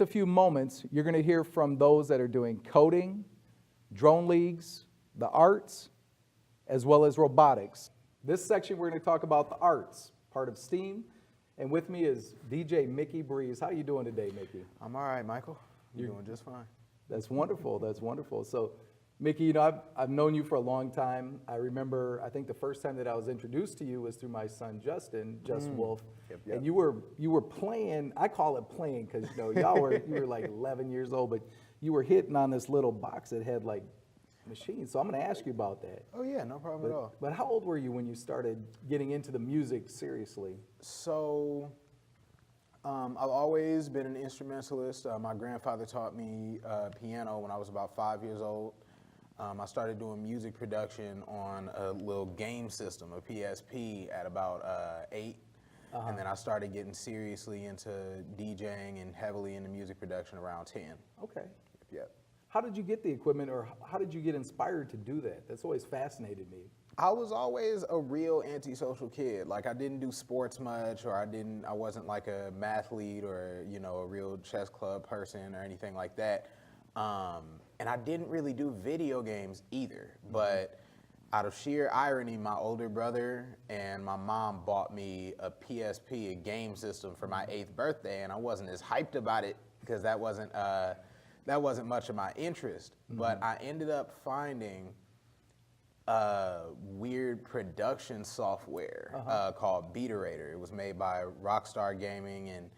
a few moments, you're going to hear from those that are doing coding, drone leagues, the arts, as well as robotics. This section, we're going to talk about the arts, part of STEAM. And with me is DJ Mickey Breeze. How you doing today, Mickey? I'm all right, Michael. You're doing just fine. That's wonderful. That's wonderful. So, Mickey, you know, I've known you for a long time. I remember, I think the first time that I was introduced to you was through my son, Justin Wolf. Yep. And you were playing, I call it playing because, you know, you were like 11 years old, but you were hitting on this little box that had like machines. So I'm going to ask you about that. Oh, yeah, no problem at all. But how old were you when you started getting into the music seriously? So, I've always been an instrumentalist. My grandfather taught me piano when I was about 5 years old. I started doing music production on a little game system, a PSP, at about 8. And then I started getting seriously into DJing and heavily into music production around 10. Okay. Yep. How did you get the equipment, or how did you get inspired to do that? That's always fascinated me. I was always a real antisocial kid. Like, I didn't do sports much, or I wasn't like a mathlete or, you know, a real chess club person or anything like that. And I didn't really do video games either. But out of sheer irony, my older brother and my mom bought me a PSP, a game system, for my 8th birthday, and I wasn't as hyped about it because that wasn't much of my interest. But I ended up finding weird production software called Beaterator. It was made by Rockstar Gaming and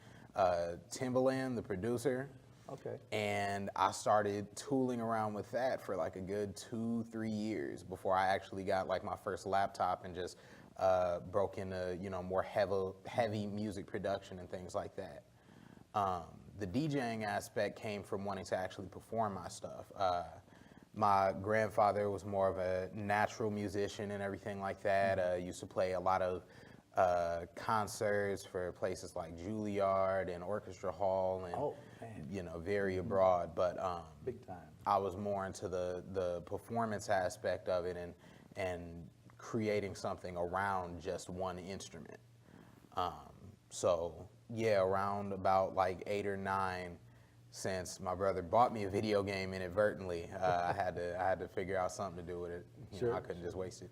Timbaland, the producer. Okay. And I started tooling around with that for like a good 2-3 years before I actually got like my first laptop and just broke into, you know, more heavy music production and things like that. The DJing aspect came from wanting to actually perform my stuff. My grandfather was more of a natural musician and everything like that. Used to play a lot of concerts for places like Juilliard and Orchestra Hall, and you know, very abroad. But big time. I was more into the performance aspect of it and creating something around just one instrument. So yeah, around about like 8 or 9. Since my brother bought me a video game inadvertently, I had to figure out something to do with it. You know, I couldn't just waste it.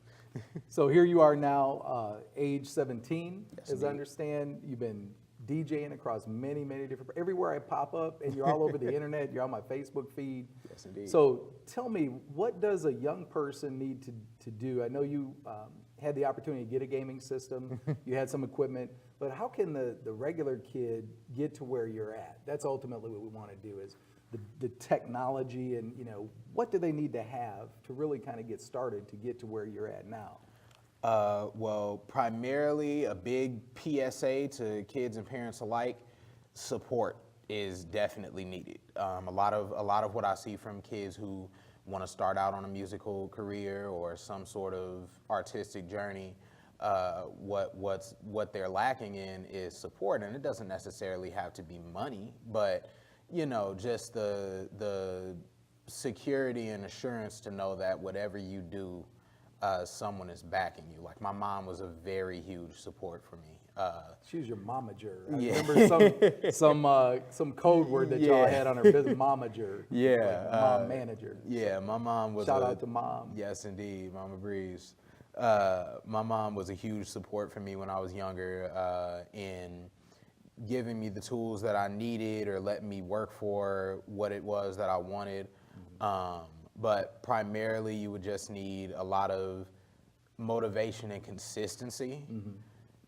So here you are now, age 17, Yes, as I indeed. understand. You've been DJing across many, many different, everywhere I pop up, and you're all over the internet, you're on my Facebook feed. Yes, indeed. So tell me, what does a young person need to do? I know you had the opportunity to get a gaming system, you had some equipment, but how can the regular kid get to where you're at? That's ultimately what we want to do, is the technology, and, you know, what do they need to have to really kind of get started to get to where you're at now? Well, primarily a big PSA to kids and parents alike: support is definitely needed. A lot of what I see from kids who want to start out on a musical career or some sort of artistic journey, what they're lacking in is support, and it doesn't necessarily have to be money, but, you know, just the security and assurance to know that whatever you do, someone is backing you. Like, my mom was a very huge support for me. She was your momager. I Yeah. remember some code word that y'all Yeah. had on her business, momager. Yeah, like mom manager. Yeah, my mom was Shout out to mom. Yes, indeed, Mama Breeze. My mom was a huge support for me when I was younger, in giving me the tools that I needed or letting me work for what it was that I wanted. But primarily, you would just need a lot of motivation and consistency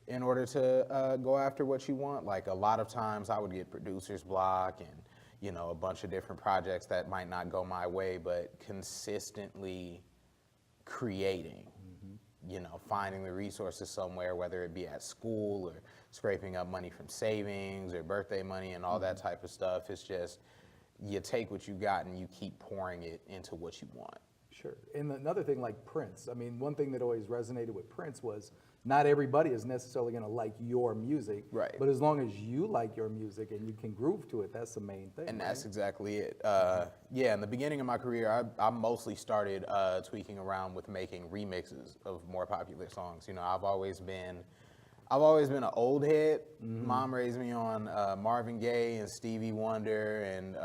in order to go after what you want. Like, a lot of times I would get producer's block and, you know, a bunch of different projects that might not go my way, but consistently creating, you know, finding the resources somewhere, whether it be at school or scraping up money from savings or birthday money and all that type of stuff. It's just, you take what you got and you keep pouring it into what you want. Sure. And another thing, like Prince, I mean, one thing that always resonated with Prince was not everybody is necessarily going to like your music. Right. But as long as you like your music and you can groove to it, that's the main thing. And right? that's exactly it. Yeah, in the beginning of my career, I mostly started tweaking around with making remixes of more popular songs. You know, I've always been I've always been an old head. Mom raised me on Marvin Gaye and Stevie Wonder and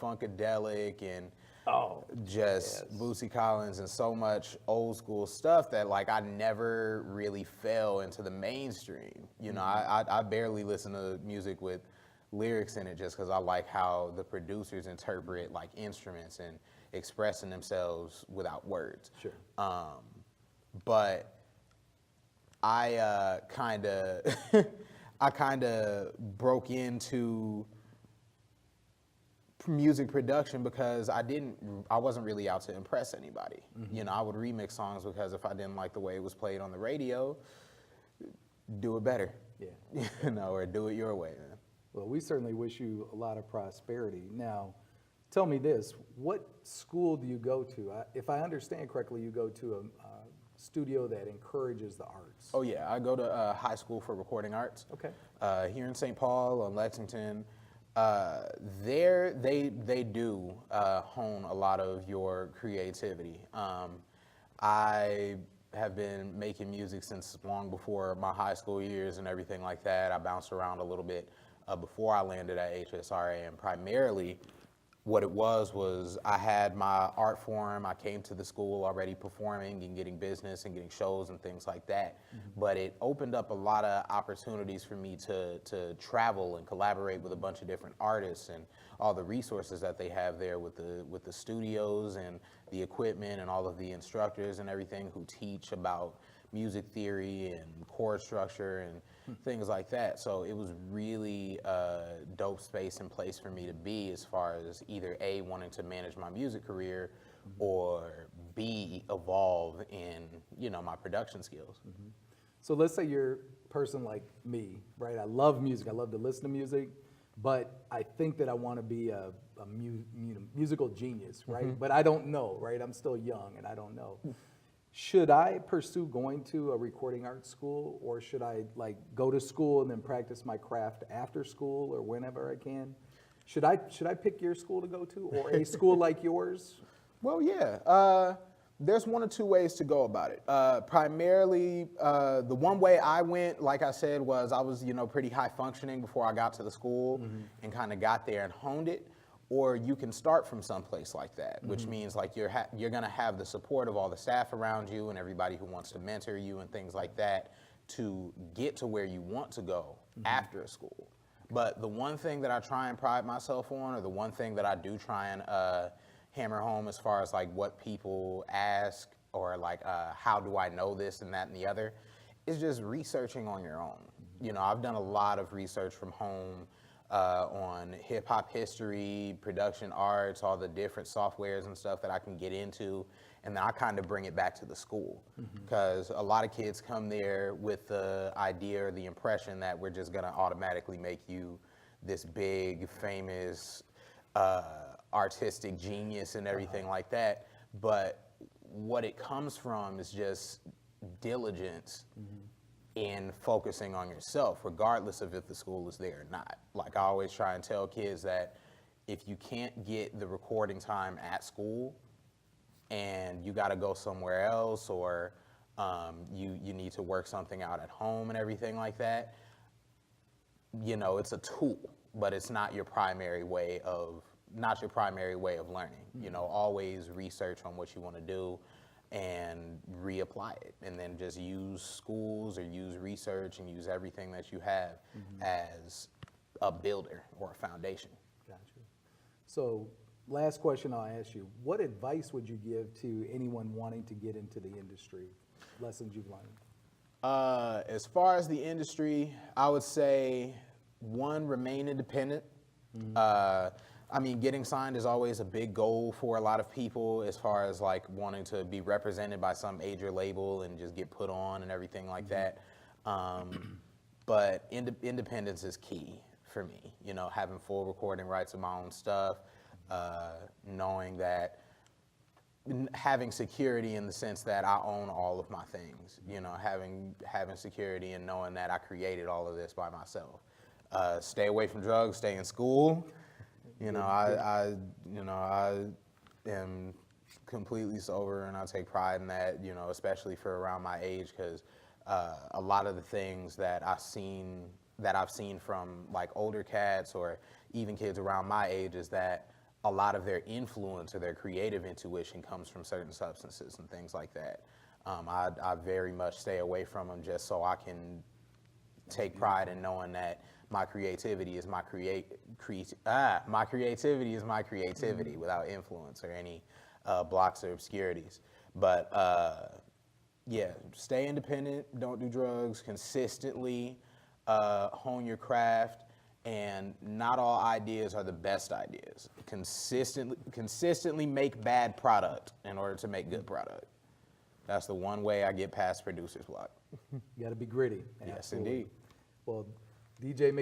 Funkadelic and Oh, just yes. Bootsy Collins and so much old school stuff that like I never really fell into the mainstream. You know, I barely listen to music with lyrics in it just because I like how the producers interpret like instruments and expressing themselves without words. Sure. But I kind of I kind of broke into music production because I wasn't really out to impress anybody. You know, I would remix songs because if I didn't like the way it was played on the radio, do it better. Yeah. You know, or do it your way, man. Well, we certainly wish you a lot of prosperity. Now, tell me this, what school do you go to? If I understand correctly, you go to a studio that encourages the arts. Oh yeah, I go to high school for recording arts. Okay. Here in St. Paul on Lexington. They do hone a lot of your creativity. I have been making music since long before my high school years and everything like that. I bounced around a little bit before I landed at HSRA, and primarily what it was I had my art form. I came to the school already performing and getting business and getting shows and things like that. But it opened up a lot of opportunities for me to travel and collaborate with a bunch of different artists and all the resources that they have there with the studios and the equipment and all of the instructors and everything who teach about music theory and chord structure and things like that. So it was really a dope space and place for me to be as far as either A, wanting to manage my music career or B, evolve in, you know, my production skills. So let's say you're a person like me, right? I love music. I love to listen to music, but I think that I want to be a musical genius, right? But I don't know, right? I'm still young and I don't know. Should I pursue going to a recording arts school, or should I like go to school and then practice my craft after school or whenever I can? Should I pick your school to go to, or a school like yours? Well, yeah. There's one or two ways to go about it. Primarily, the one way I went, like I said, was I was, you know, pretty high functioning before I got to the school and kind of got there and honed it. Or you can start from someplace like that, which means like you're gonna have the support of all the staff around you and everybody who wants to mentor you and things like that to get to where you want to go after school. But the one thing that I try and pride myself on, or the one thing that I do try and hammer home as far as like what people ask, or like how do I know this and that and the other, is just researching on your own. You know, I've done a lot of research from home on hip hop history, production arts, all the different softwares and stuff that I can get into, and then I kind of bring it back to the school, because a lot of kids come there with the idea or the impression that we're just gonna automatically make you this big, famous, artistic genius and everything like that. But what it comes from is just diligence in focusing on yourself, regardless of if the school is there or not. Like I always try and tell kids that if you can't get the recording time at school and you gotta go somewhere else, or you need to work something out at home and everything like that, you know, it's a tool, but it's not your primary way of learning. You know, always research on what you wanna do and reapply it, and then just use schools or use research and use everything that you have as a builder or a foundation. Gotcha. So last question I'll ask you, what advice would you give to anyone wanting to get into the industry, lessons you've learned? As far as the industry, I would say, one, remain independent. I mean, getting signed is always a big goal for a lot of people, as far as like wanting to be represented by some major label and just get put on and everything like that. But independence is key for me. You know, having full recording rights of my own stuff, knowing that, having security in the sense that I own all of my things. You know, having security and knowing that I created all of this by myself. Stay away from drugs. Stay in school. You know, I am completely sober, and I take pride in that, you know, especially for around my age, because a lot of the things that I've seen from like older cats or even kids around my age is that a lot of their influence or their creative intuition comes from certain substances and things like that. I very much stay away from them just so I can take pride in knowing that my creativity is my creativity is my creativity without influence or any blocks or obscurities. But yeah, stay independent, don't do drugs, consistently hone your craft, and not all ideas are the best ideas. Consistently make bad product in order to make good product. That's the one way I get past producer's block. You got to be gritty. Yes, Absolutely. indeed. Well, DJ